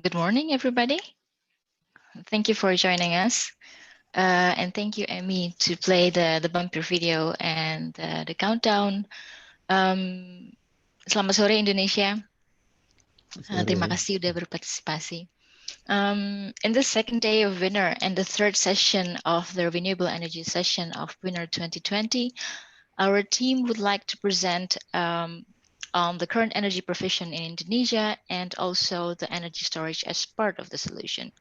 Good morning, everybody. Thank you for joining us. And thank you, Emmy, to play the bumper video and the countdown. Selamat sore, Indonesia. Terima kasih udah berpartisipasi. In the second day of Winner and the third session of the Renewable Energy session of Winner 2020, our team would like to present on the current energy provision in Indonesia and also the energy storage as part of the solution.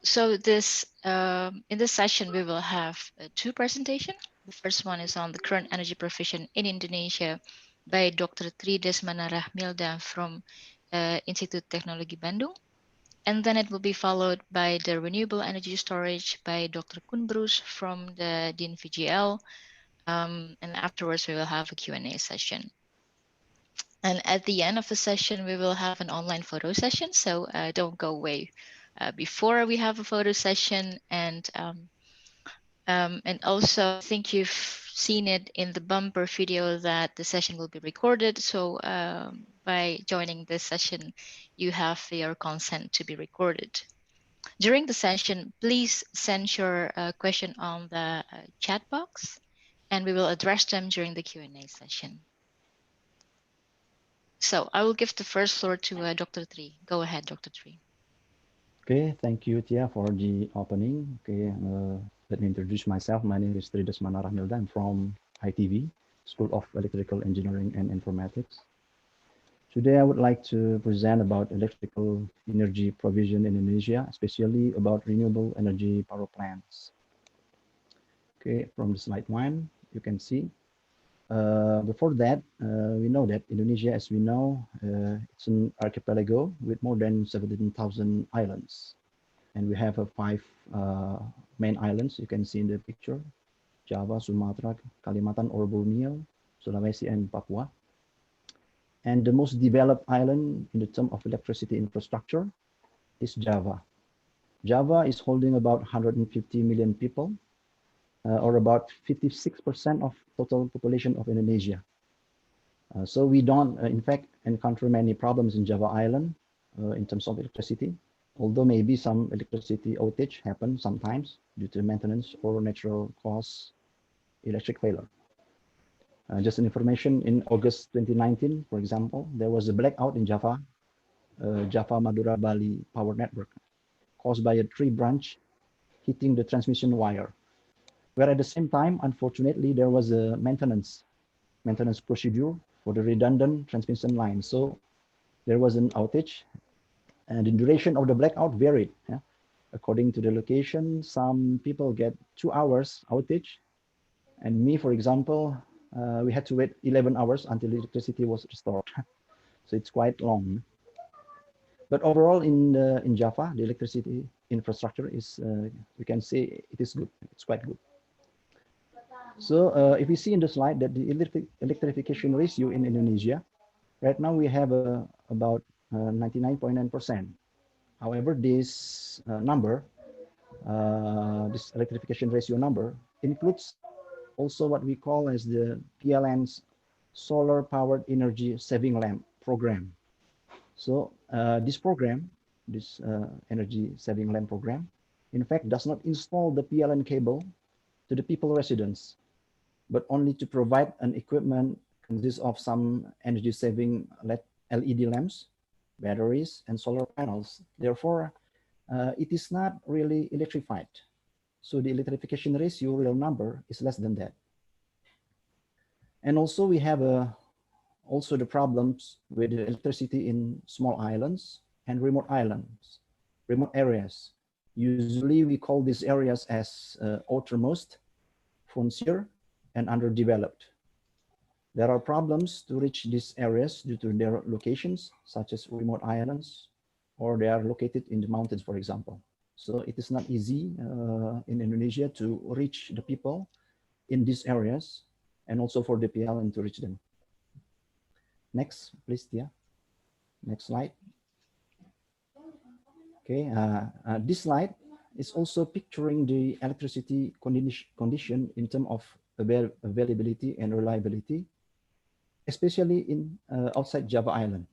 So in this session, we will have two presentations. The first one is on the current energy provision in Indonesia by Dr. Desmana Rachmildha from Institut Teknologi Bandung. And then it will be followed by the renewable energy storage by Dr. Broess from the DIN-VGL. And afterwards, we will have a Q&A session. And at the end of the session, we will have an online photo session. So don't go away before we have a photo session. And also, I think you've seen it in the bumper video that the session will be recorded. So by joining this session, you have your consent to be recorded. During the session, please send your question on the chat box, and we will address them during the Q&A session. So I will give the first floor to Dr. Tri. Go ahead, Dr. Tri. Okay, thank you, Tia, for the opening. Okay, let me introduce myself. My name is Desmana Rachmildha. I'm from ITV, School of Electrical Engineering and Informatics. Today, I would like to present about electrical energy provision in Indonesia, especially about renewable energy power plants. Okay, from the slide one, you can see. Before that, we know that Indonesia, as we know, it's an archipelago with more than 17,000 islands. And we have 5 main islands you can see in the picture: Java, Sumatra, Kalimantan or Borneo, Sulawesi, and Papua. And the most developed island in the term of electricity infrastructure is Java. Java is holding about 150 million people, or about 56% of total population of Indonesia. So we don't, in fact, encounter many problems in Java Island in terms of electricity, although maybe some electricity outage happen sometimes due to maintenance or natural cause electric failure. Just an information, in August 2019, for example, there was a blackout in Java, Java Madura Bali power network, caused by a tree branch hitting the transmission wire, where at the same time, unfortunately, there was a maintenance procedure for the redundant transmission line. So there was an outage, and the duration of the blackout varied. Yeah? According to the location, some people get 2 hours outage, and me, for example, we had to wait 11 hours until the electricity was restored. So it's quite long. But overall, in Java, the electricity infrastructure is, we can say it is good. It's quite good. So if we see in the slide that the electrification ratio in Indonesia, right now we have about 99.9%. However, this number, this electrification ratio number, includes also what we call as the PLN's Solar Powered Energy Saving Lamp program. So this program, this energy saving lamp program, in fact, does not install the PLN cable to the people residents, but only to provide an equipment consists of some energy saving LED lamps, batteries, and solar panels. Therefore, it is not really electrified. So the electrification ratio real number is less than that. And also we have also the problems with the electricity in small islands and remote islands, remote areas. Usually we call these areas as outermost, frontier, and underdeveloped. There are problems to reach these areas due to their locations, such as remote islands, or they are located in the mountains, for example. So it is not easy in Indonesia to reach the people in these areas, and also for the PLN to reach them. Next, please, Tia. Next slide. Okay, this slide is also picturing the electricity condition in terms of availability and reliability, especially in outside Java Island.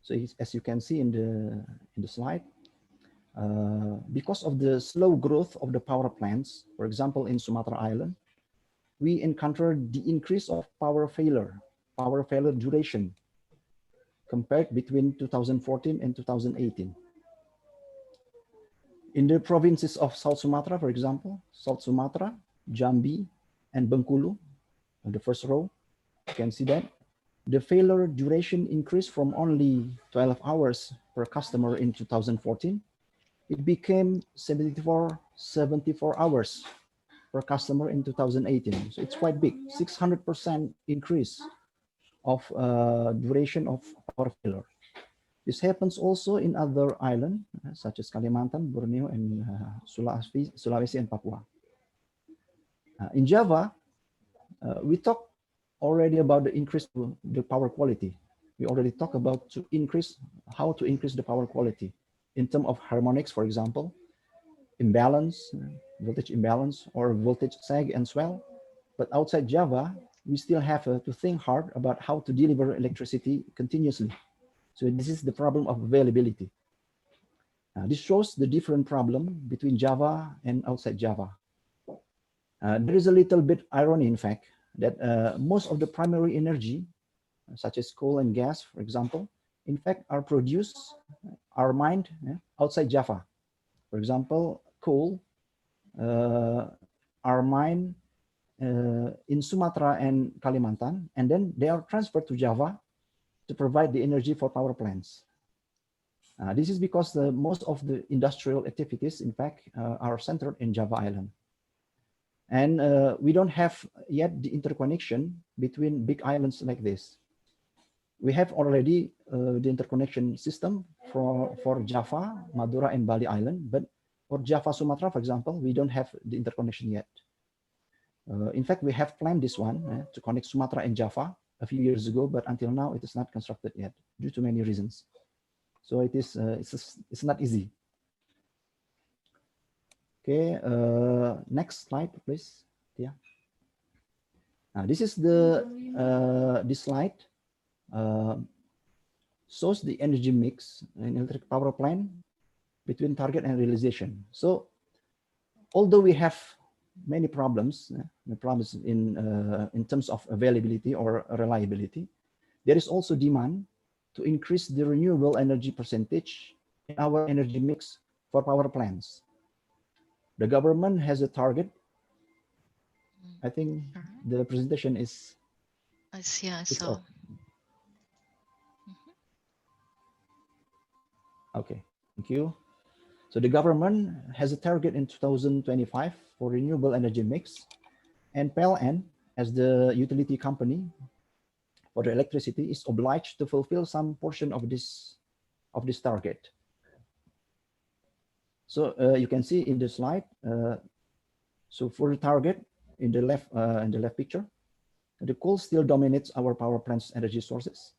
So as you can see in the slide, because of the slow growth of the power plants, for example, in Sumatra Island, we encountered the increase of power failure duration compared between 2014 and 2018. In the provinces of South Sumatra, for example, South Sumatra, Jambi, and Bengkulu, on the first row, you can see that the failure duration increased from only 12 hours per customer in 2014. It became 74 hours per customer in 2018. So it's quite big, 600% increase of duration of power failure. This happens also in other islands such as Kalimantan, Borneo, and Sulawesi and Papua. In Java, we talked already about the increase of the power quality. We already talked about how to increase the power quality in terms of harmonics, for example, imbalance, voltage imbalance, or voltage sag and swell. But outside Java, we still have to think hard about how to deliver electricity continuously. So this is the problem of availability. This shows the different problem between Java and outside Java. There is a little bit irony, in fact, that most of the primary energy, such as coal and gas, for example, in fact, are mined outside Java. For example, coal are mined in Sumatra and Kalimantan, and then they are transferred to Java to provide the energy for power plants. This is because most of the industrial activities, in fact, are centered in Java Island. And we don't have yet the interconnection between big islands like this. We have already the interconnection system for Java, Madura, and Bali Island, but for Java, Sumatra, for example, we don't have the interconnection yet. In fact, we have planned this one to connect Sumatra and Java a few years ago, but until now it is not constructed yet due to many reasons. So it's not easy. Okay, next slide, please. Yeah. This is this slide shows the energy mix in electric power plant between target and realization. So although we have many problems, in terms of availability or reliability, there is also demand to increase the renewable energy percentage in our energy mix for power plants. The government has a target. I think the presentation is up. Okay, thank you. So the government has a target in 2025 for renewable energy mix, and PLN, as the utility company for the electricity, is obliged to fulfill some portion of this target. So you can see in the slide. So for the target in the left picture, the coal still dominates our power plants' energy sources,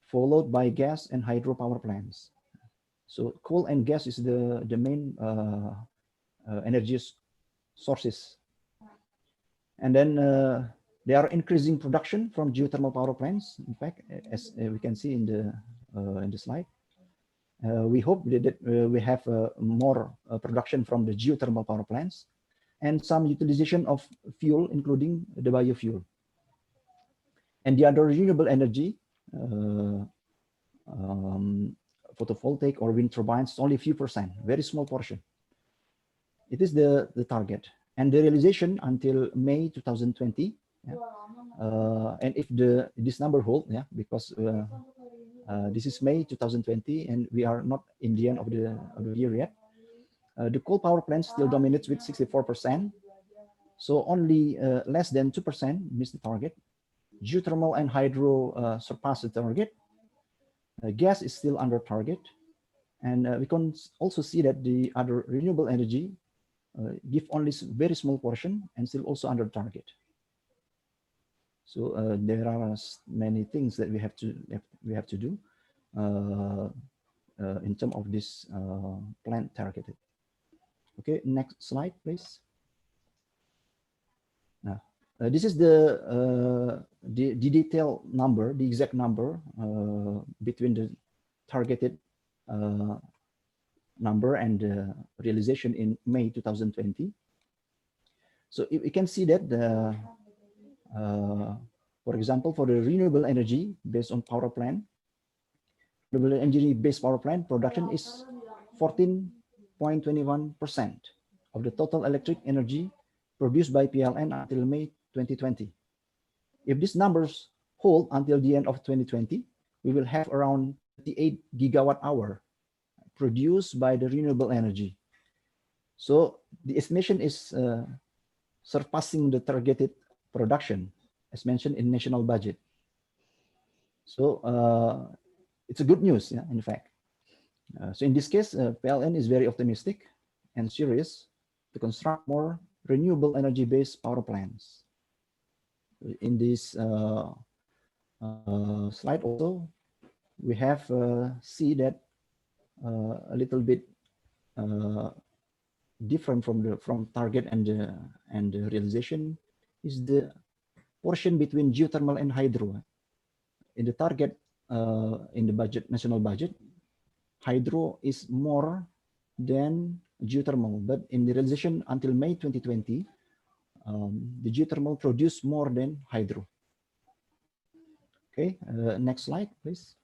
followed by gas and hydro power plants. So coal and gas is the main energy sources. And then they are increasing production from geothermal power plants. In fact, as we can see in the slide, we hope that we have more production from the geothermal power plants and some utilization of fuel, including the biofuel. And the other renewable energy, photovoltaic or wind turbines, only a few percent, very small portion. It is the target. And the realization until May 2020, and if this number hold, because this is May 2020, and we are not in the end of the year yet, the coal power plant still dominates with 64%. So only less than 2% miss the target. Geothermal and hydro surpass the target. Gas is still under target. And we can also see that the other renewable energy give only very small portion and still also under target. So there are many things that we have to do in terms of this plant targeted. Okay, next slide, please. Now, this is the detailed number, the exact number between targeted number and realization in May 2020. So we can see that for example, for the renewable energy based on power plant, renewable energy based power plant production is 14.21% of the total electric energy produced by PLN until May 2020. If these numbers hold until the end of 2020, we will have around 38 gigawatt hour produced by the renewable energy. So the estimation is surpassing the targeted production as mentioned in national budget. So it's a good news, yeah, in fact. So in this case, PLN is very optimistic and serious to construct more renewable energy-based power plants. In this slide also, we have see that a little bit different from target and the realization is the portion between geothermal and hydro. In the target in the budget, national budget, hydro is more than geothermal, but in the realization until May 2020, the geothermal produced more than hydro. Okay, next slide, please.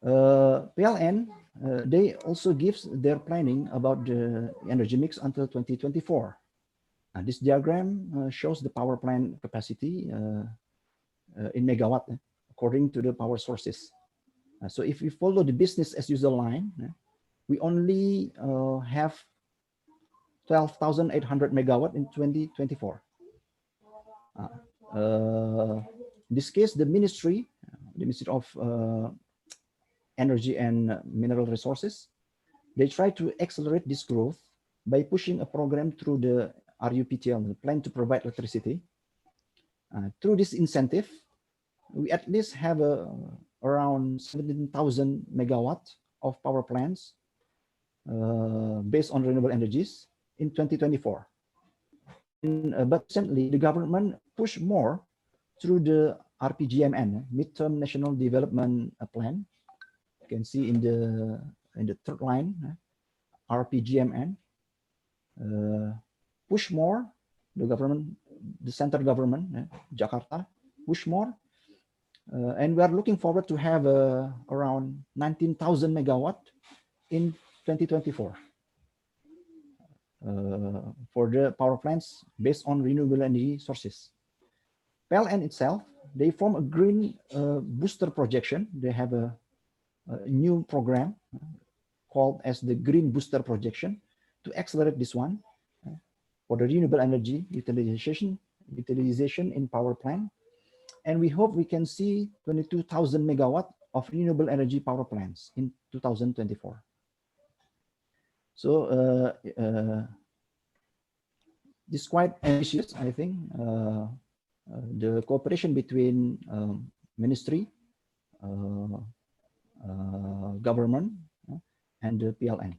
PLN, they also gives their planning about the energy mix until 2024. This diagram shows the power plant capacity in megawatt according to the power sources. So if we follow the business as usual line, we only have 12,800 megawatt in 2024. In this case, the Ministry of Energy and Mineral Resources, they try to accelerate this growth by pushing a program through the RUPTL, the Plan to Provide Electricity. Through this incentive, we at least have around 17,000 megawatt of power plants based on renewable energies in 2024. But recently, the government pushed more through the RPGMN, Midterm National Development Plan. You can see in the third line, RPGMN. Push more, the government, the central government, Jakarta, push more. And we are looking forward to have around 19,000 megawatt in 2024 for the power plants based on renewable energy sources. PLN itself, they form a green booster projection. They have a new program called as the Green Booster Projection to accelerate this one for the renewable energy utilization in power plant. And we hope we can see 22,000 megawatt of renewable energy power plants in 2024. So this is quite ambitious, I think. The cooperation between ministry, government, and the PLN.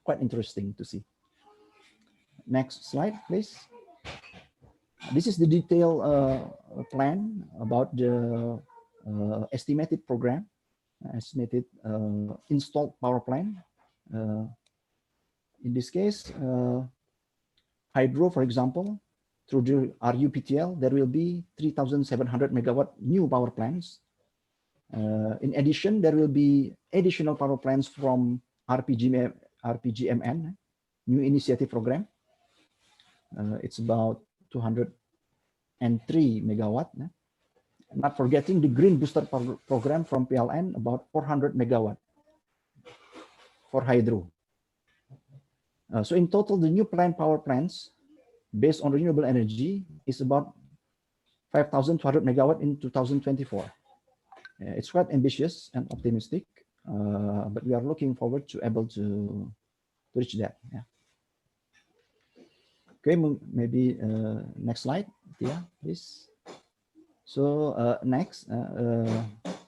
Quite interesting to see. Next slide, please. This is the detailed plan about the estimated program, estimated installed power plant. In this case, hydro, for example, through the RUPTL, there will be 3,700 megawatt new power plants. In addition, there will be additional power plants from RPGMN, new initiative program. It's about 203 megawatt. Not forgetting the Green Booster program from PLN, about 400 megawatt for hydro. So in total, the new planned power plants based on renewable energy is about 5,200 megawatt in 2024. It's quite ambitious and optimistic, but we are looking forward to able to reach that. Yeah. Okay, maybe next slide, yeah, please. So next,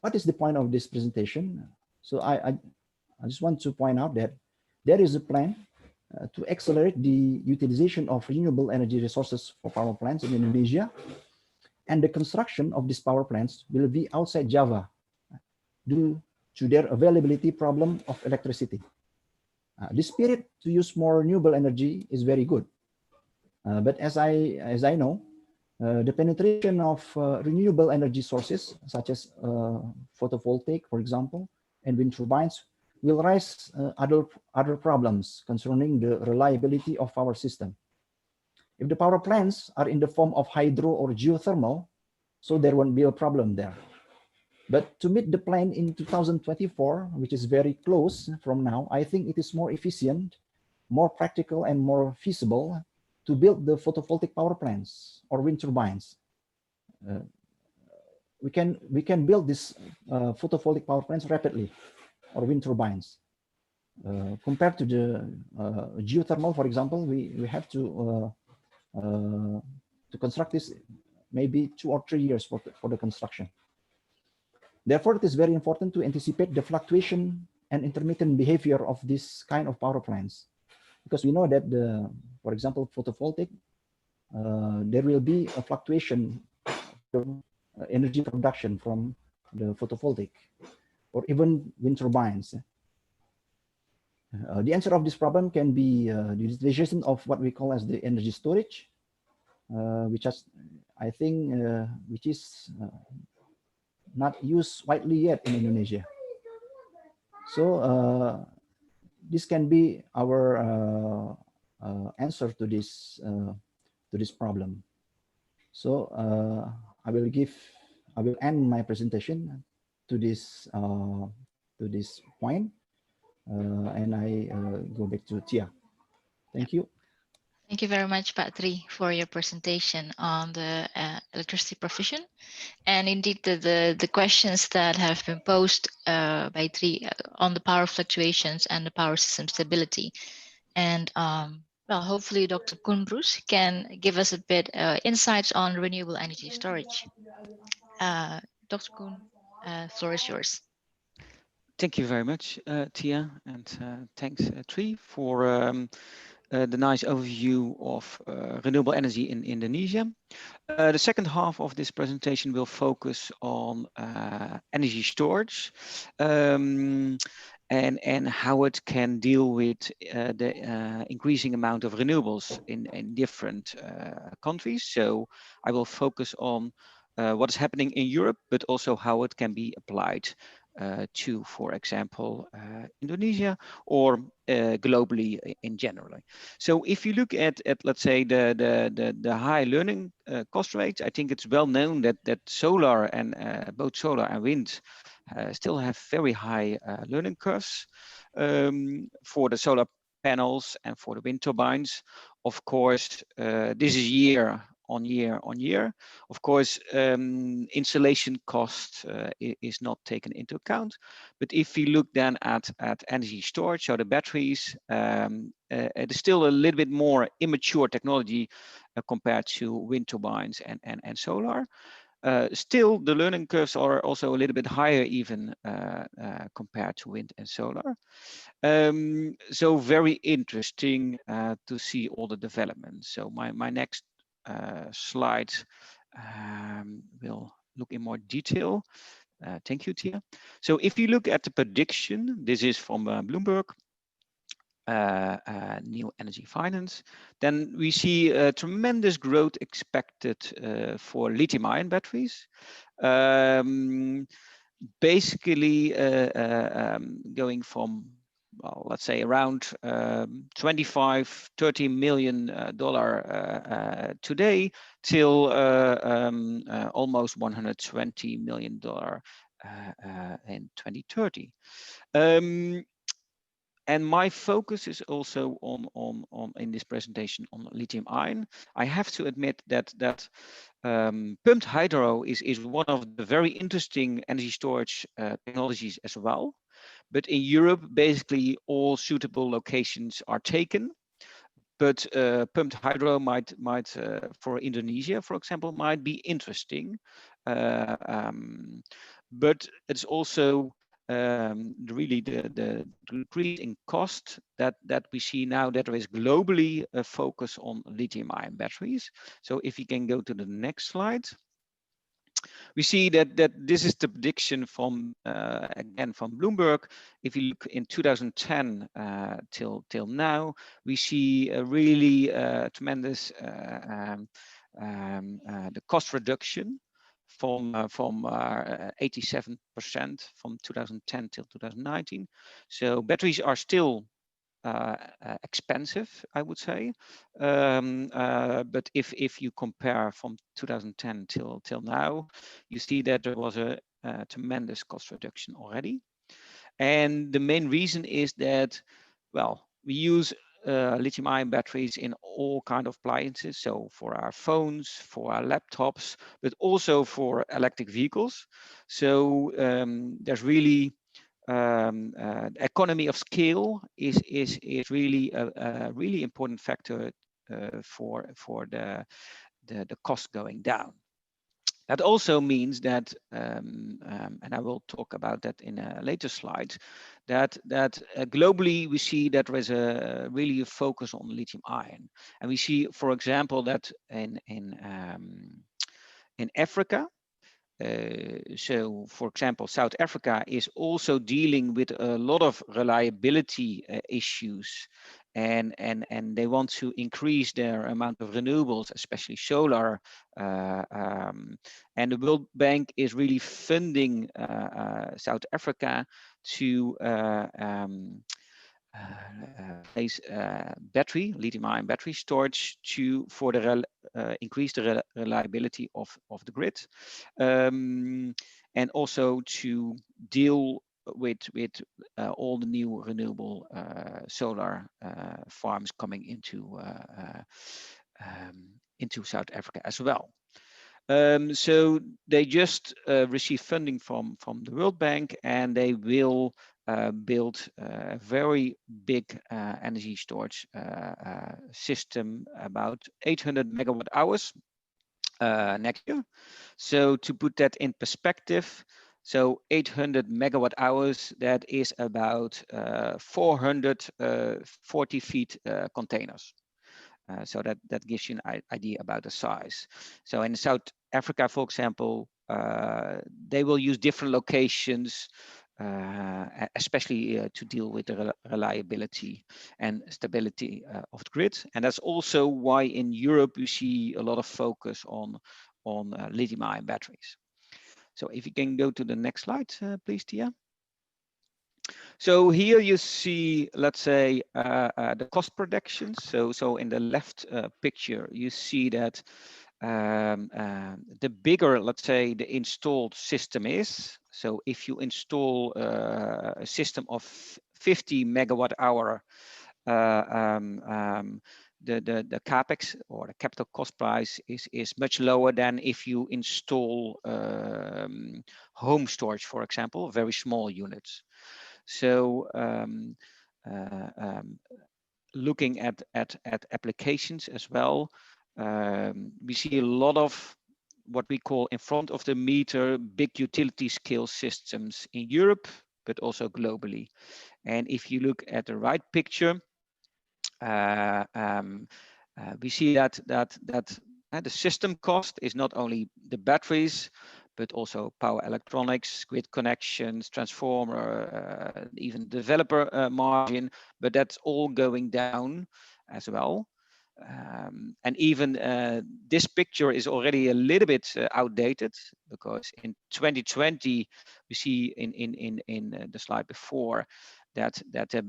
what is the point of this presentation? So I just want to point out that there is a plan to accelerate the utilization of renewable energy resources for power plants in Indonesia. And the construction of these power plants will be outside Java due to their availability problem of electricity. The spirit to use more renewable energy is very good. But as I know, the penetration of renewable energy sources, such as photovoltaic, for example, and wind turbines, will raise other problems concerning the reliability of our system. If the power plants are in the form of hydro or geothermal, so there won't be a problem there. But to meet the plan in 2024, which is very close from now, I think it is more efficient, more practical, and more feasible to build the photovoltaic power plants or wind turbines. Uh, we can build these photovoltaic power plants rapidly, or wind turbines. Compared to the geothermal, for example, we have to construct this maybe 2 or 3 years for the construction. Therefore, it is very important to anticipate the fluctuation and intermittent behavior of this kind of power plants, because we know that for example, photovoltaic, there will be a fluctuation of energy production from the photovoltaic, or even wind turbines. The answer of this problem can be the utilization of what we call as the energy storage, which has, I think, which is not used widely yet in Indonesia. So this can be our answer to this problem. So I will end my presentation to this point, and I go back to Tia. Thank you. Thank you very much, Pak Tri, for your presentation on the electricity provision. And indeed, the questions that have been posed by Tri on the power fluctuations and the power system stability. And well, hopefully Dr. Koen Broess can give us a bit insights on renewable energy storage. Dr. Koen, floor is yours. Thank you very much, Tia, and thanks, Tri, for the nice overview of renewable energy in Indonesia. The second half of this presentation will focus on energy storage and how it can deal with the increasing amount of renewables in different countries. So I will focus on what is happening in Europe, but also how it can be applied to, for example, Indonesia or globally in general. So if you look at let's say the high learning cost rates, I think it's well known that solar and both solar and wind still have very high learning curves for the solar panels and for the wind turbines. Of course, this is year on year. Of course, installation cost is not taken into account. But if you look then at energy storage, so the batteries, it is still a little bit more immature technology compared to wind turbines and solar. Still, the learning curves are also a little bit higher even compared to wind and solar. So very interesting to see all the developments. So my next slide will look in more detail. Thank you, Tia. So if you look at the prediction, this is from Bloomberg, New Energy Finance, then we see a tremendous growth expected for lithium-ion batteries. Basically going from, well, let's say around $25–30 million today till almost $120 million in 2030. And my focus is also on in this presentation on lithium-ion. I have to admit that pumped hydro is one of the very interesting energy storage technologies as well. But in Europe, basically all suitable locations are taken. But pumped hydro might for Indonesia, for example, might be interesting. But it's also really the decrease in cost that we see now that there is globally a focus on lithium-ion batteries. So if you can go to the next slide. We see that this is the prediction from again from Bloomberg. If you look in 2010 till now, we see a really tremendous the cost reduction from 87% from 2010 till 2019. So batteries are still expensive, I would say, but if you compare from 2010 till now, you see that there was a tremendous cost reduction already. And the main reason is that, well, we use lithium-ion batteries in all kind of appliances, so for our phones, for our laptops, but also for electric vehicles. So there's really economy of scale is really a really important factor for the cost going down. That also means that, and I will talk about that in a later slide, that globally we see that there is a really a focus on lithium ion, and we see, for example, that in Africa. So, for example, South Africa is also dealing with a lot of reliability issues, and they want to increase their amount of renewables, especially solar. And the World Bank is really funding South Africa to place battery, lithium-ion battery storage for the increase the reliability of the grid, and also to deal with all the new renewable solar farms coming into South Africa as well. So they just received funding from the World Bank, and they will build a very big energy storage system, about 800 megawatt hours next year. So to put that in perspective, so 800 megawatt hours, that is about 440 feet containers. So that gives you an idea about the size. So in South Africa, for example, they will use different locations, especially to deal with the reliability and stability of the grid. And that's also why in Europe you see a lot of focus on lithium-ion batteries. So if you can go to the next slide, please, Tia. So here you see, let's say, the cost predictions. So in the left picture, you see that the bigger, let's say, the installed system is. So if you install a system of 50 megawatt hour, the capex, or the capital cost price, is much lower than if you install home storage, for example, very small units. So looking at applications as well, we see a lot of what we call in front of the meter big utility scale systems in Europe, but also globally. And if you look at the right picture, we see that the system cost is not only the batteries, but also power electronics, grid connections, transformer, even developer margin, but that's all going down as well. And even this picture is already a little bit outdated, because in 2020 we see in the slide before that the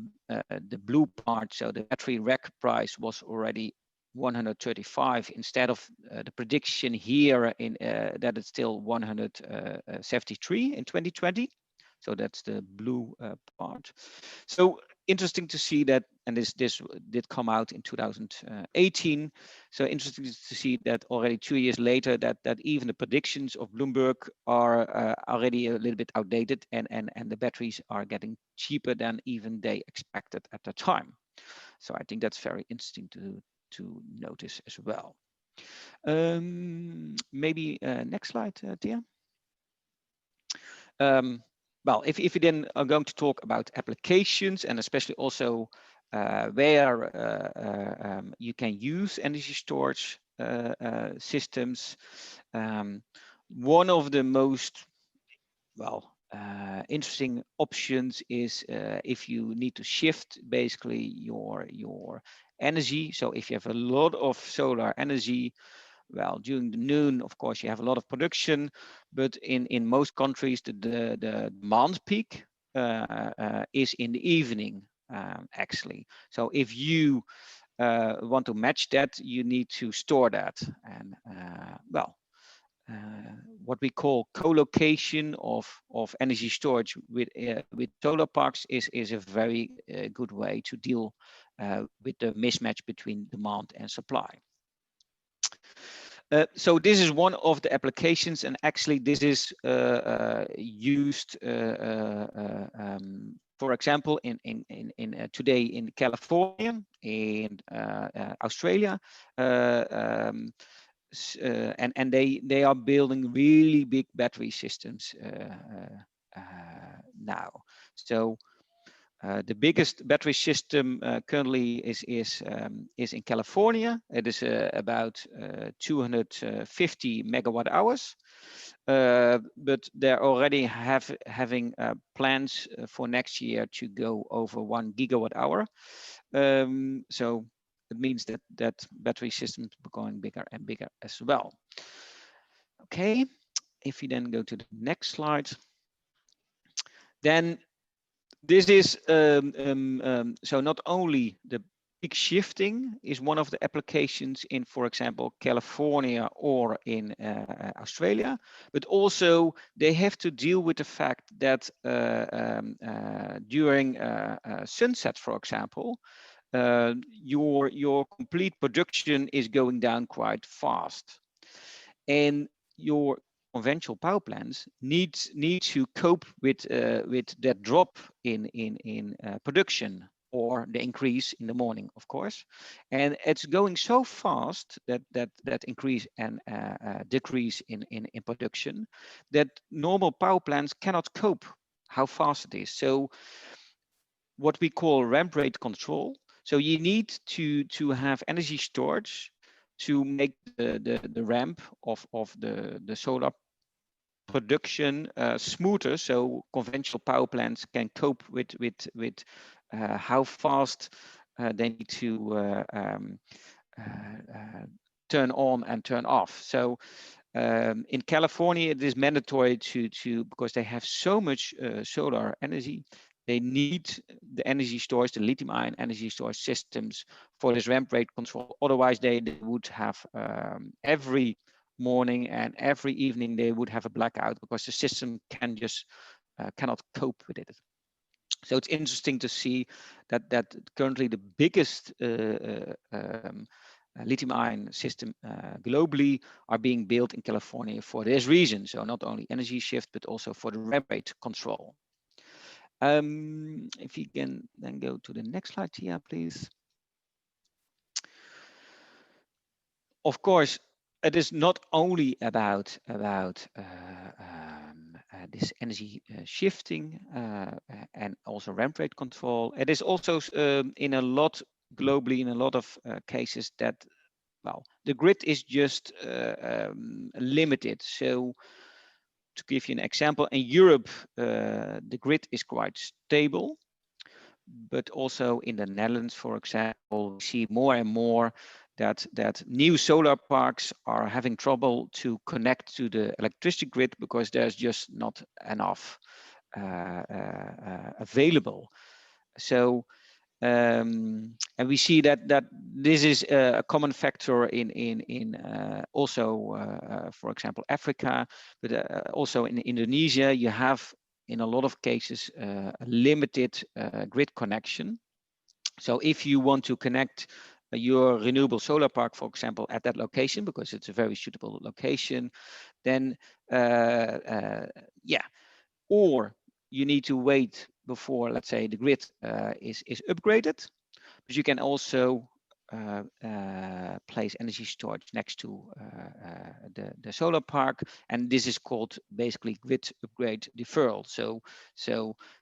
blue part, so the battery rack price, was already 135 instead of the prediction here in that it's still 173 in 2020. So that's the blue part. So interesting to see that, and this did come out in 2018. So interesting to see that already 2 years later, that even the predictions of Bloomberg are already a little bit outdated, and the batteries are getting cheaper than even they expected at the time. So I think that's very interesting to notice as well. Maybe next slide, Tia. Well, if you then are going to talk about applications, and especially also where you can use energy storage systems, one of the most interesting options is if you need to shift basically your energy. So if you have a lot of solar energy, well, during the noon, of course, you have a lot of production, but in most countries, the demand peak is in the evening, actually. So if you want to match that, you need to store that. And what we call co-location of energy storage with solar parks is a very good way to deal with the mismatch between demand and supply. So this is one of the applications, and actually this is used, for example, today in California, in Australia, and they are building really big battery systems now. So the biggest battery system currently is in California. It is about 250 megawatt hours, but they're already having plans for next year to go over 1 gigawatt hour. So it means that battery systems are becoming bigger and bigger as well. Okay, if you then go to the next slide, then this is so not only the peak shifting is one of the applications in, for example, California or in Australia, but also they have to deal with the fact that during sunset, for example, your complete production is going down quite fast, and your conventional power plants need to cope with that drop in production or the increase in the morning, of course, and it's going so fast that increase and decrease in production that normal power plants cannot cope how fast it is. So what we call ramp rate control. So you need to have energy storage to make the ramp of the solar production smoother, so conventional power plants can cope with how fast they need to turn on and turn off. So in California, it is mandatory to because they have so much solar energy, they need the energy storage, the lithium-ion energy storage systems for this ramp rate control. Otherwise, they would have every morning and every evening they would have a blackout because the system cannot cope with it. So it's interesting to see that currently the biggest lithium-ion system globally are being built in California for this reason. So not only energy shift, but also for the ramp rate control. If you can then go to the next slide, Tia, please. Of course, it is not only about this energy shifting and also ramp rate control. It is also in a lot globally, in a lot of cases that, well, the grid is just limited. So to give you an example, in Europe, the grid is quite stable, but also in the Netherlands, for example, we see more and more that new solar parks are having trouble to connect to the electricity grid because there's just not enough available. So and we see that this is a common factor in also, for example, Africa, but also in Indonesia, you have in a lot of cases a limited grid connection. So if you want to connect your renewable solar park, for example, at that location, because it's a very suitable location, then yeah, or you need to wait before, let's say, the grid is upgraded, but you can also place energy storage next to the solar park, and this is called basically grid upgrade deferral. So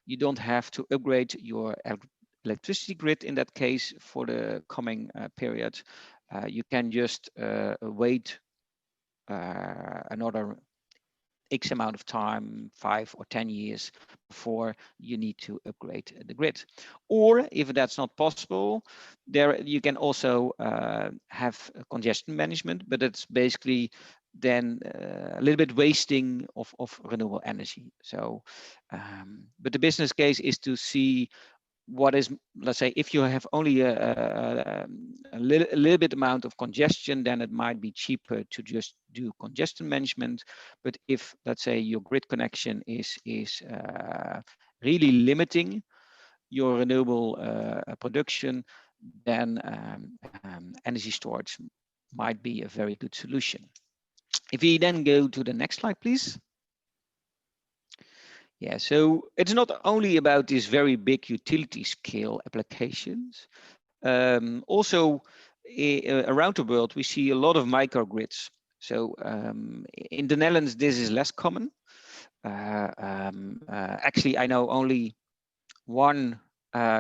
you don't have to upgrade your electricity grid in that case for the coming period. You can just wait another X amount of time, 5 or 10 years before you need to upgrade the grid. Or if that's not possible, there you can also have congestion management, but it's basically then a little bit wasting of renewable energy. So, but the business case is to see what is, let's say, if you have only a little bit amount of congestion, then it might be cheaper to just do congestion management. But if, let's say, your grid connection is really limiting your renewable production, then energy storage might be a very good solution. If we then go to the next slide, please. Yeah, so it's not only about these very big utility scale applications. Also, around the world, we see a lot of microgrids. So in the Netherlands, this is less common. Actually, I know only one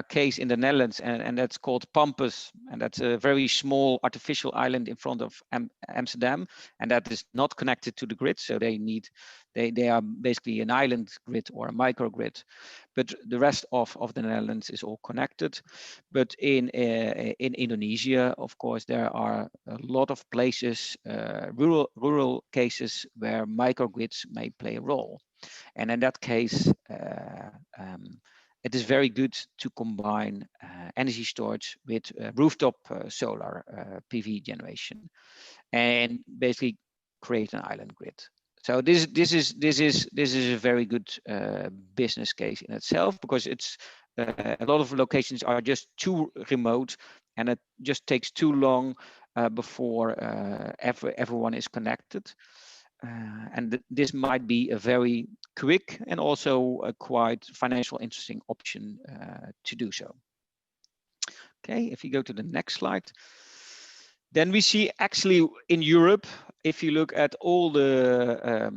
case in the Netherlands, and that's called Pampus, and that's a very small artificial island in front of Amsterdam, and that is not connected to the grid, so they are basically an island grid or a microgrid, but the rest of the Netherlands is all connected. But in Indonesia, of course, there are a lot of places, rural cases where microgrids may play a role, and in that case, it is very good to combine energy storage with rooftop solar PV generation, and basically create an island grid. So this is a very good business case in itself, because it's a lot of locations are just too remote, and it just takes too long before everyone is connected. And this might be a very quick and also a quite financial interesting option to do so. Okay, if you go to the next slide, then we see actually in Europe, if you look at all the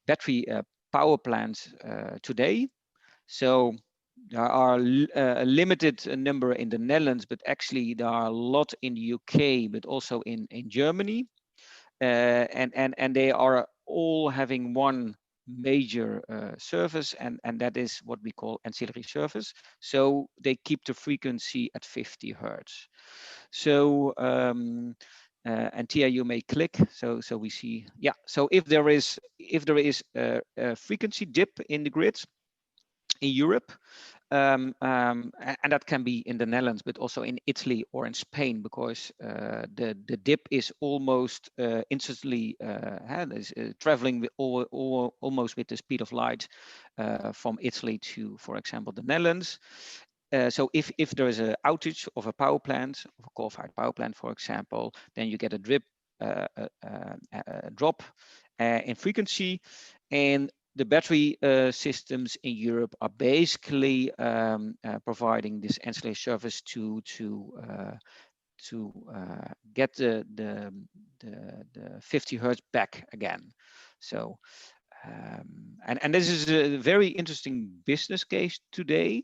battery power plants today, so there are a limited number in the Netherlands, but actually there are a lot in the UK, but also in Germany. And they are all having one major service, and that is what we call ancillary service. So they keep the frequency at 50 hertz. So and Tia, you may click. So we see, yeah. So if there is a frequency dip in the grid in Europe, and that can be in the Netherlands, but also in Italy or in Spain, because the dip is almost instantly traveling with almost with the speed of light from Italy to, for example, the Netherlands. So if there is an outage of a power plant, of a coal-fired power plant, for example, then you get a drop in frequency, and the battery systems in Europe are basically providing this ancillary service to get the 50 hertz back again. So and this is a very interesting business case today,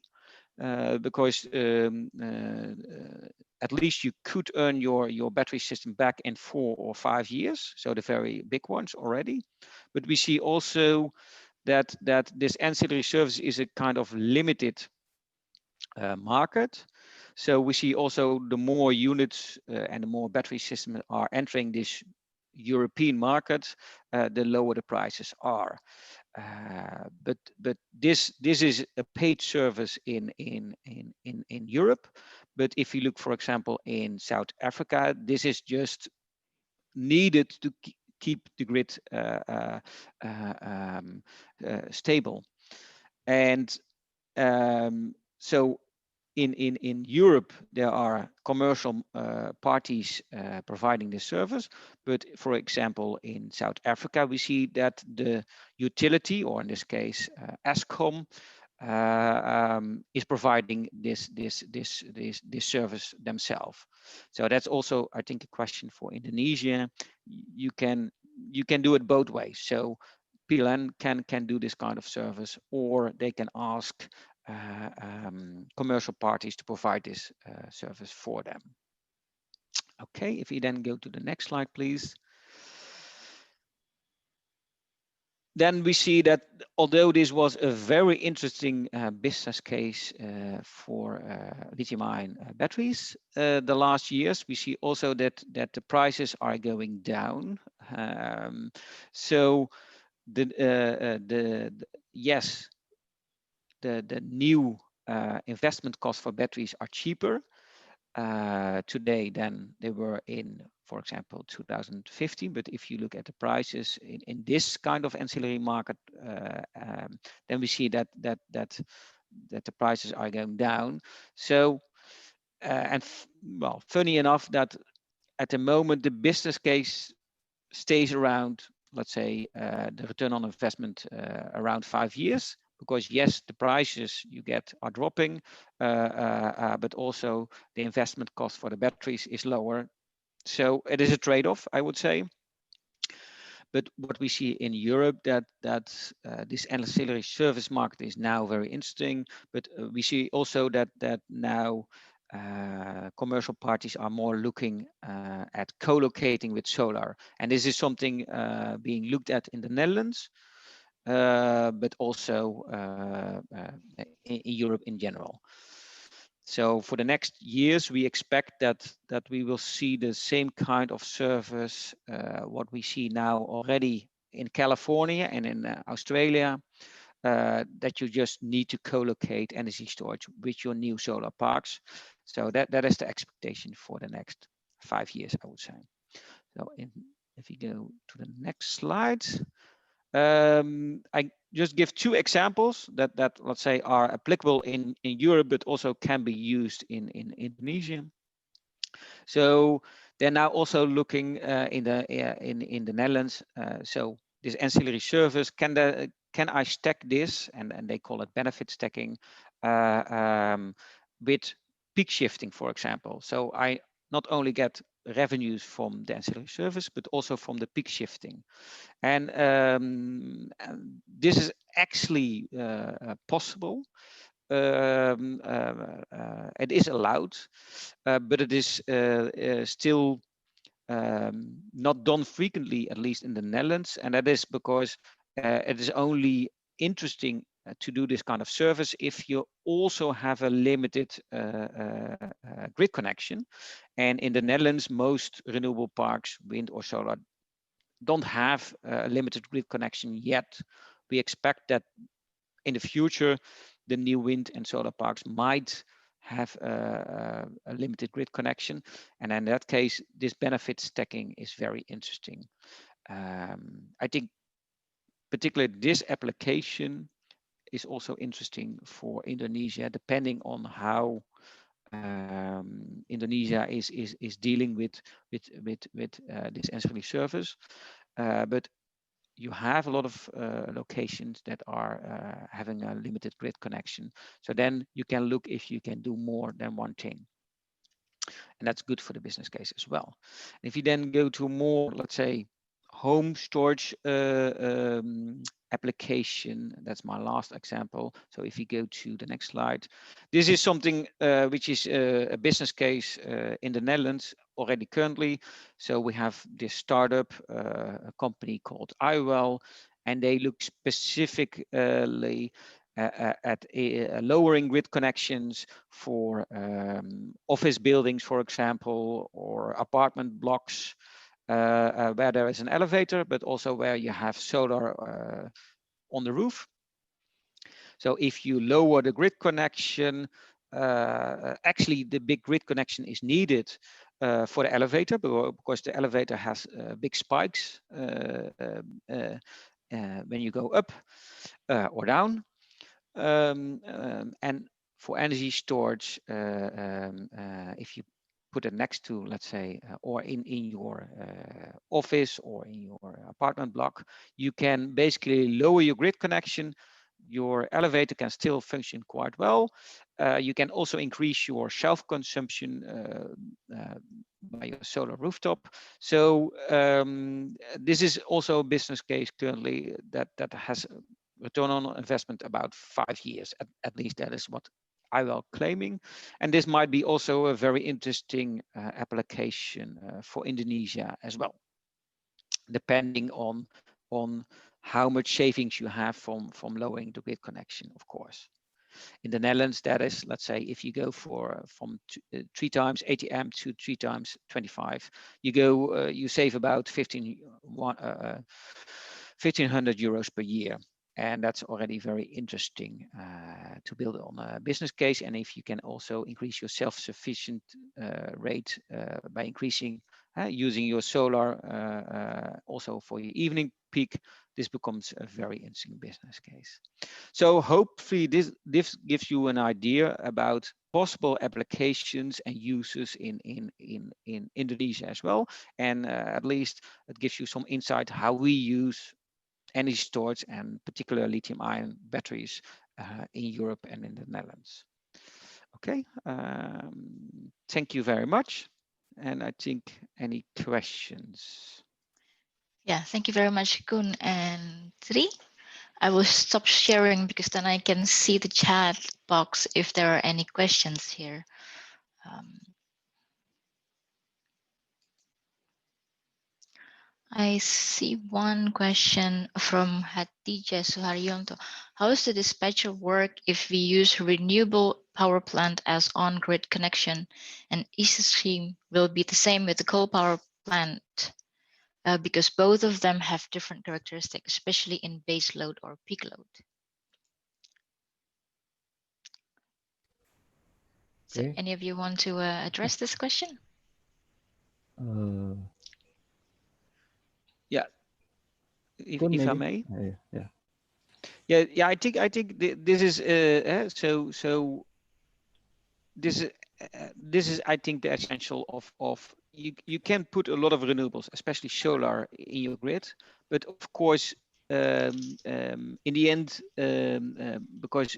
because at least you could earn your battery system back in 4 or 5 years, so the very big ones already. But we see also that this ancillary service is a kind of limited market. So we see also the more units and the more battery systems are entering this European market, the lower the prices are. But this is a paid service in Europe. But if you look, for example, in South Africa, this is just needed to keep the grid stable. And so in Europe, there are commercial parties providing this service. But for example, in South Africa, we see that the utility, or in this case, Eskom, is providing this service themselves. So that's also, I think, a question for Indonesia. You can do it both ways. So PLN can do this kind of service, or they can ask commercial parties to provide this service for them. Okay, if you then go to the next slide, please. then we see that although this was a very interesting business case for lithium-ion batteries the last years, we see also that the prices are going down. So yes, the new investment costs for batteries are cheaper today than they were in, for example, 2015. But if you look at the prices in this kind of ancillary market, then we see that the prices are going down. So well, funny enough that at the moment the business case stays around, let's say, the return on investment around 5 years, because yes, the prices you get are dropping, but also the investment cost for the batteries is lower. So it is a trade-off, I would say. But what we see in Europe, that this ancillary service market is now very interesting. But we see also that now commercial parties are more looking at co-locating with solar, and this is something being looked at in the Netherlands, but also in Europe in general. So for the next years, we expect that we will see the same kind of service what we see now already in California and in Australia, that you just need to co-locate energy storage with your new solar parks. So that is the expectation for the next 5 years, I would say. So if you go to the next slide, I just give 2 examples that let's say are applicable in Europe, but also can be used in Indonesia. So they're now also looking in the Netherlands. So this ancillary service, can I stack this, and they call it benefit stacking, with peak shifting, for example. So I not only get revenues from the ancillary service, but also from the peak shifting. And this is actually possible. It is allowed, but it is still not done frequently, at least in the Netherlands. And that is because it is only interesting to do this kind of service if you also have a limited grid connection. And in the Netherlands, most renewable parks, wind or solar, don't have a limited grid connection yet. We expect that in the future, the new wind and solar parks might have a limited grid connection. And in that case, this benefit stacking is very interesting. I think particularly this application is also interesting for Indonesia, depending on how Indonesia is dealing with this ancillary service. But you have a lot of locations that are having a limited grid connection. So then you can look if you can do more than one thing. And that's good for the business case as well. And if you then go to more, let's say, home storage application, that's my last example. So if you go to the next slide, this is something which is a business case in the Netherlands already currently. So we have this startup, a company called iWell, and they look specifically at lowering grid connections for office buildings, for example, or apartment blocks where there is an elevator, but also where you have solar on the roof. So if you lower the grid connection, actually the big grid connection is needed for the elevator, because the elevator has big spikes when you go up or down. And for energy storage, if you put it next to, let's say, or in your office or in your apartment block, you can basically lower your grid connection. Your elevator can still function quite well. You can also increase your self-consumption by your solar rooftop. So this is also a business case currently that has return on investment about 5 years. At least that is what iWell claiming. And this might be also a very interesting application for Indonesia as well, depending on on how much savings you have from lowering the grid connection, of course. In the Netherlands, that is, let's say, if you go for from 3 times 80 amp to 3 times 25, you save about 1,500 euros per year. And that's already very interesting to build on a business case. And if you can also increase your self-sufficient rate by increasing using your solar also for your evening peak, this becomes a very interesting business case. So hopefully this gives you an idea about possible applications and uses in Indonesia as well. And at least it gives you some insight how we use energy storage and particular lithium-ion batteries in Europe and in the Netherlands. Okay, thank you very much. And I think any questions? Yeah, thank you very much, Koen and Tri. I will stop sharing because then I can see the chat box if there are any questions here. I see one question from Hatija Suharyanto. How does the dispatcher work if we use renewable power plant as on-grid connection, and east stream will be the same with the coal power plant because both of them have different characteristics, especially in base load or peak load? So Okay. any of you want to address this question? Yeah, if I may. Yeah. I think this is this is I think the essential of you can put a lot of renewables, especially solar, in your grid, but of course in the end because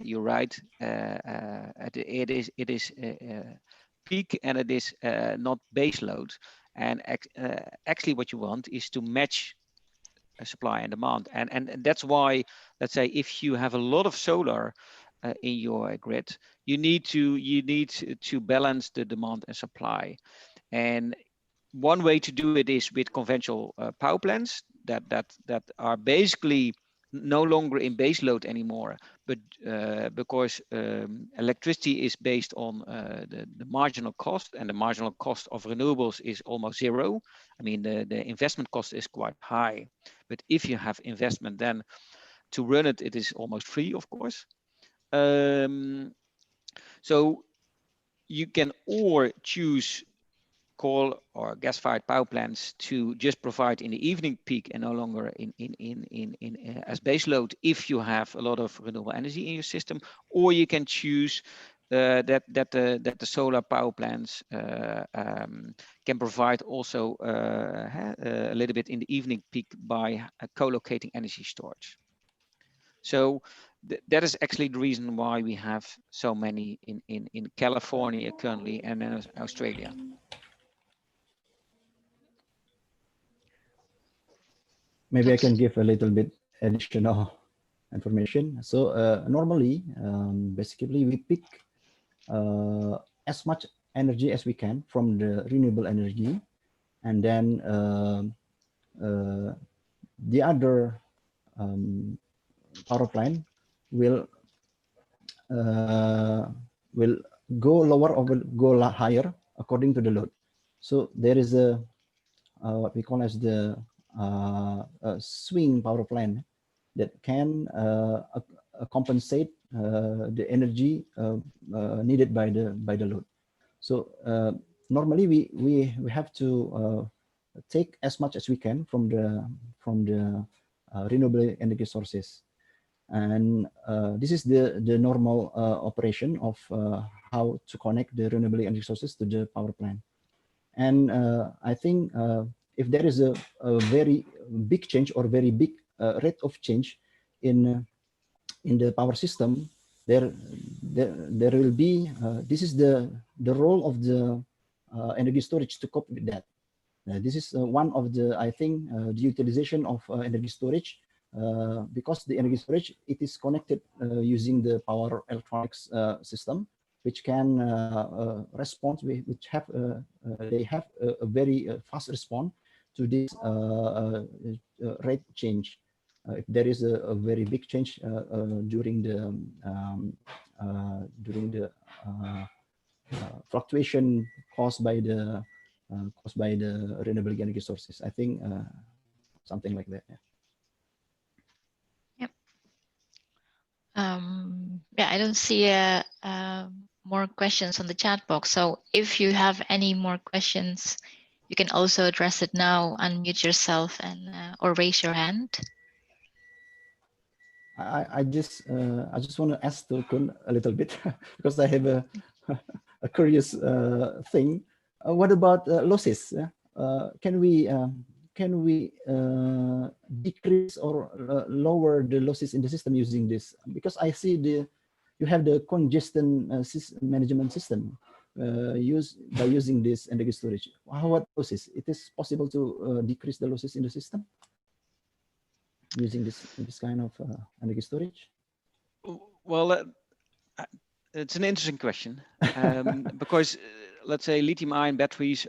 you're right, it is peak and it is not base load, and actually what you want is to match supply and demand, and that's why, let's say, if you have a lot of solar in your grid, you need to balance the demand and supply. And one way to do it is with conventional power plants that are basically no longer in base load anymore, but because electricity is based on the marginal cost, and the marginal cost of renewables is almost zero. I mean, the investment cost is quite high, but if you have investment, then to run it, it is almost free, of course. So you can or choose coal or gas-fired power plants to just provide in the evening peak and no longer in as base load if you have a lot of renewable energy in your system, or you can choose that the solar power plants can provide also a little bit in the evening peak by co-locating energy storage. So that is actually the reason why we have so many in California currently and in Australia. Maybe I can give a little bit additional information. So normally, basically, we pick as much energy as we can from the renewable energy, and then the other power plant will go lower or will go higher according to the load. So there is a what we call as the swing power plant that can compensate the energy needed by the load. So normally we have to take as much as we can from the renewable energy sources, and this is the normal operation of how to connect the renewable energy sources to the power plant. And I think if there is a very big change or very big rate of change in the power system, there will be this is the role of the energy storage to cope with that. This is one of the, I think, the utilization of energy storage, because the energy storage, it is connected using the power electronics system, which can respond, which have they have a very fast response to this rate change. If there is a very big change during the fluctuation caused by the renewable energy sources, I think something like that. Yeah. Yep. Yeah, I don't see more questions on the chat box. So if you have any more questions, you can also address it now, unmute yourself and or raise your hand. I just want to ask to Koen a little bit because I have a curious thing. What about losses? Can we decrease or lower the losses in the system using this? Because I see you have the congestion management system by using this energy storage. What losses? It is possible to decrease the losses in the system using this kind of energy storage? Well, it's an interesting question because let's say lithium-ion batteries,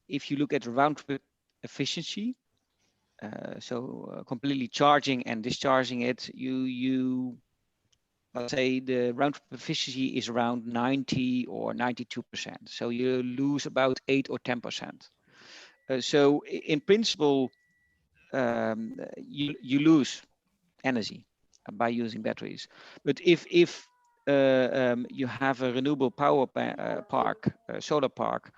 if you look at round trip efficiency, so completely charging and discharging it, let's say the round trip efficiency is around 90 or 92%. So you lose about 8 or 10%. So in principle, you lose energy by using batteries. But if you have a renewable power park, solar park,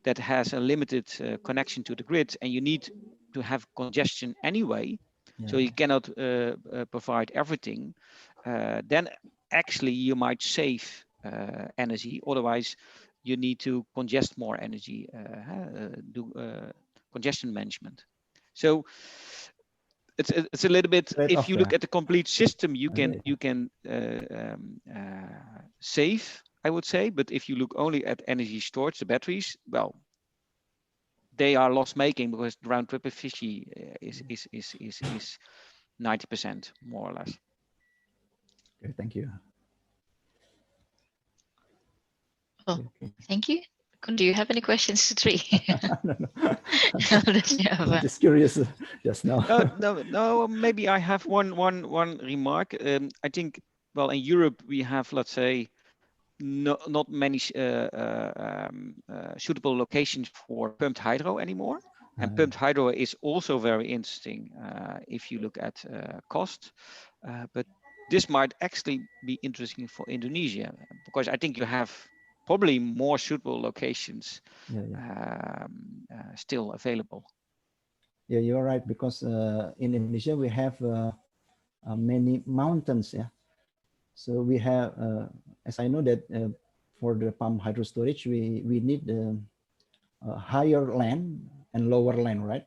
that has a limited connection to the grid, and you need to have congestion anyway, so you cannot provide everything, then actually you might save energy. Otherwise, you need to congest more energy, do congestion management. So it's a little bit, if you look at the complete system, you can save, I would say. But if you look only at energy storage, the batteries, well, they are loss making because the round trip efficiency is 90% more or less. Okay, thank you. Well, thank you. Do you have any questions to three? No. Just curious just now. No. Maybe I have one remark. I think, well, in Europe we have, let's say, not many suitable locations for pumped hydro anymore. And pumped hydro is also very interesting if you look at cost. But this might actually be interesting for Indonesia, because I think you have probably more suitable locations still available. Yeah, you're right, because in Indonesia we have many mountains. Yeah, so we have, as I know that for the pumped hydro storage, we need higher land and lower land, right?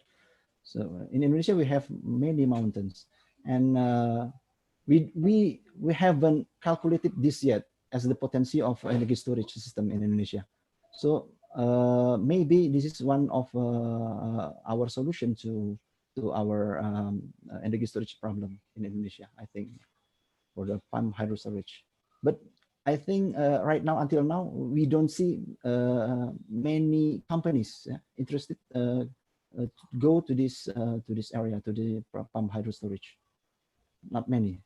So in Indonesia we have many mountains, and we haven't calculated this yet as the potential of energy storage system in Indonesia. So maybe this is one of our solution to our energy storage problem in Indonesia, I think, for the pumped hydro storage. But I think right now, until now, we don't see many companies interested to go to this area, to the pumped hydro storage. Not many.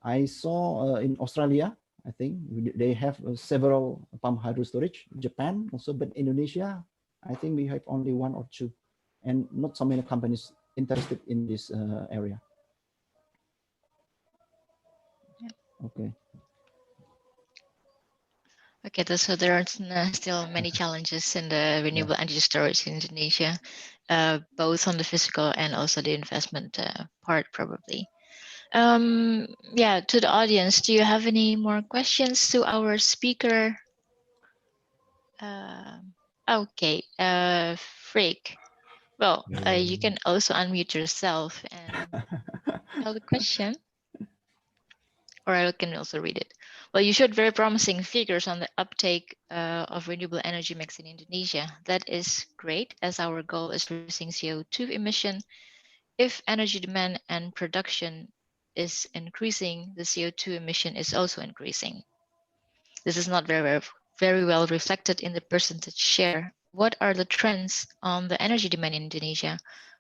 I saw in Australia, I think they have several pumped hydro storage. Japan also, but Indonesia, I think we have only one or two, and not so many companies interested in this area. Okay. Okay, so there are still many challenges in the renewable energy storage in Indonesia, both on the physical and also the investment part, probably. Yeah, to the audience, do you have any more questions to our speaker? Okay, Freak. Well, you can also unmute yourself and tell the question, or I can also read it. Well, you showed very promising figures on the uptake of renewable energy mix in Indonesia. That is great, as our goal is reducing CO2 emission. If energy demand and production is increasing, the CO2 emission is also increasing. This is not very well reflected in the percentage share what are the trends on the energy demand in Indonesia?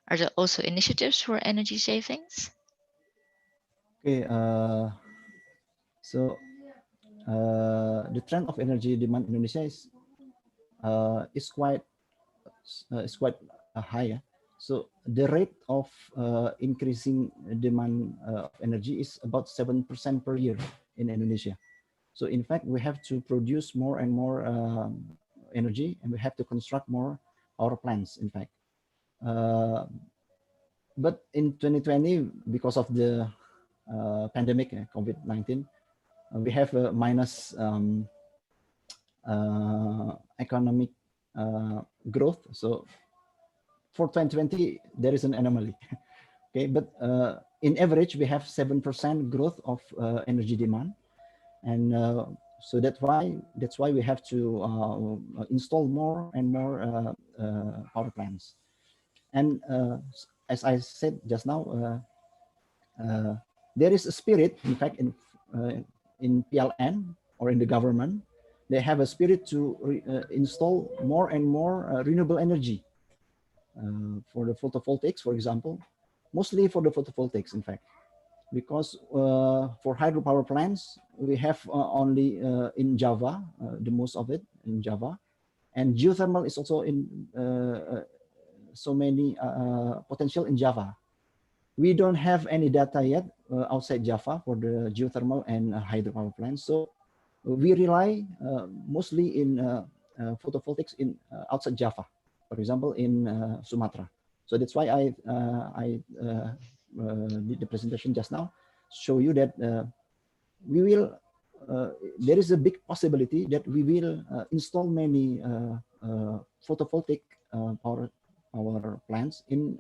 Are there also initiatives for energy savings? Okay, so the trend of energy demand in Indonesia is quite high. Yeah? So the rate of increasing demand of energy is about 7% per year in Indonesia. So in fact, we have to produce more and more energy, and we have to construct more power plants, in fact. But in 2020, because of the pandemic, COVID-19, we have a minus economic growth. So for 2020, there is an anomaly. Okay, but in average, we have 7% growth of energy demand, and so that's why we have to install more and more power plants. And as I said just now, there is a spirit, in fact, in PLN or in the government, they have a spirit to install more and more renewable energy for the photovoltaics, for example, mostly for the photovoltaics, in fact, because for hydropower plants, we have only in Java, the most of it in Java, and geothermal is also in so many potential in Java. We don't have any data yet outside Java for the geothermal and hydropower plants. So we rely mostly in photovoltaics in outside Java, for example, in Sumatra. So that's why I did the presentation just now, show you that we will, there is a big possibility that we will install many photovoltaic power plants in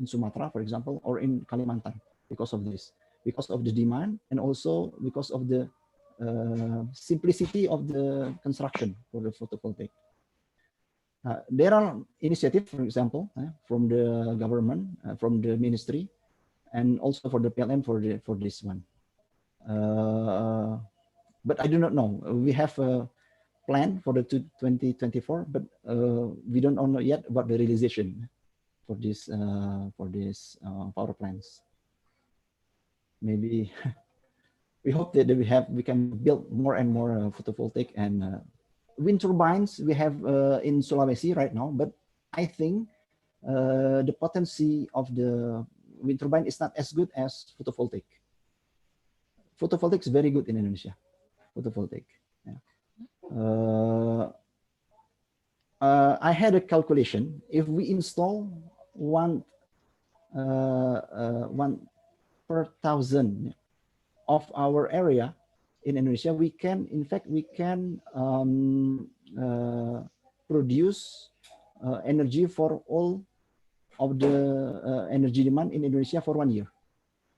Sumatra, for example, or in Kalimantan because of this, because of the demand, and also because of the simplicity of the construction for the photovoltaic. There are initiatives, for example, from the government, from the ministry, and also for the PLN for this one. But I do not know. We have a plan for the 2024, but we don't know yet about the realization for this power plants. Maybe we hope that we can build more and more photovoltaic and wind turbines. We have in Sulawesi right now, but I think the potency of the wind turbine is not as good as photovoltaic. Photovoltaic is very good in Indonesia. Photovoltaic. Yeah. I had a calculation. If we install one per thousand of our area in Indonesia, we can, in fact, produce energy for all of the energy demand in Indonesia for 1 year.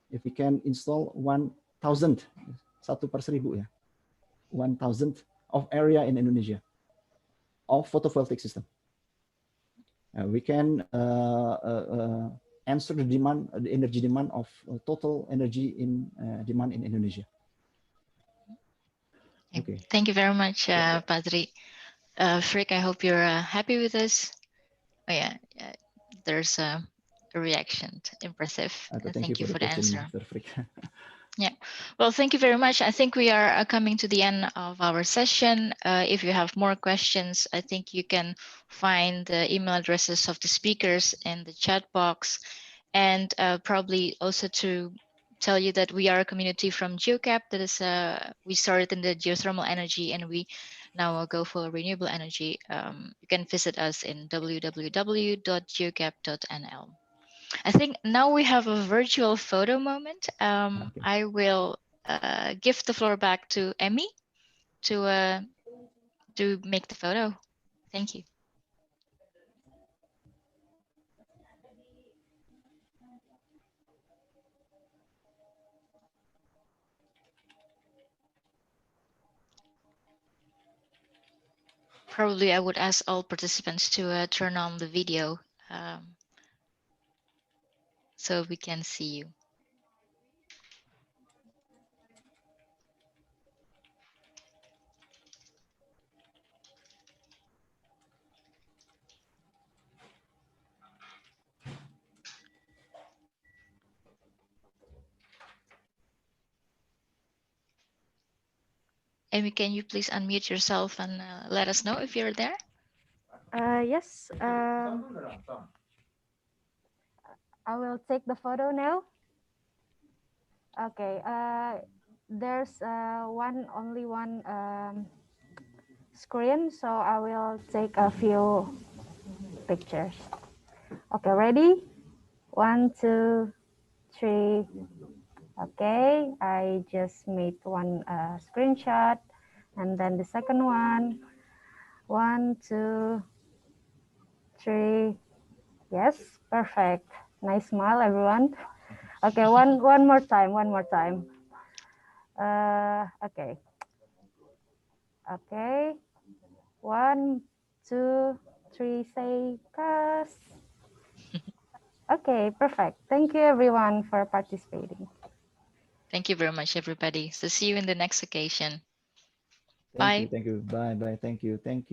If we can install 1,000, 1/1000 ya, 1,000 of area in Indonesia of photovoltaic system, we can answer the demand, the energy demand of total energy in demand in Indonesia. Okay. Thank you very much, Padri. Frick, I hope you're happy with this. Oh yeah, there's a reaction. Impressive. Thank you for the answer. Yeah, well, thank you very much. I think we are coming to the end of our session. If you have more questions, I think you can find the email addresses of the speakers in the chat box, and probably also to tell you that we are a community from GeoCap. That is, we started in the geothermal energy, and we now go for renewable energy. You can visit us in www.geocap.nl. I think now we have a virtual photo moment. Okay. I will give the floor back to Emmy to make the photo. Thank you. Probably I would ask all participants to turn on the video so we can see you. Amy, can you please unmute yourself and let us know if you're there? Yes. I will take the photo now. Okay. There's only one screen, so I will take a few pictures. Okay, ready? 1, 2, 3. Okay, I just made one screenshot, and then the second one. 1, 2, 3. Yes, perfect. Nice smile, everyone. Okay, one more time. Okay. Okay. 1, 2, 3. Say cast. Okay, perfect. Thank you, everyone, for participating. Thank you very much, everybody. So see you in the next occasion. Thank Bye. you. Thank you. Bye. Bye. Thank you. Thank you.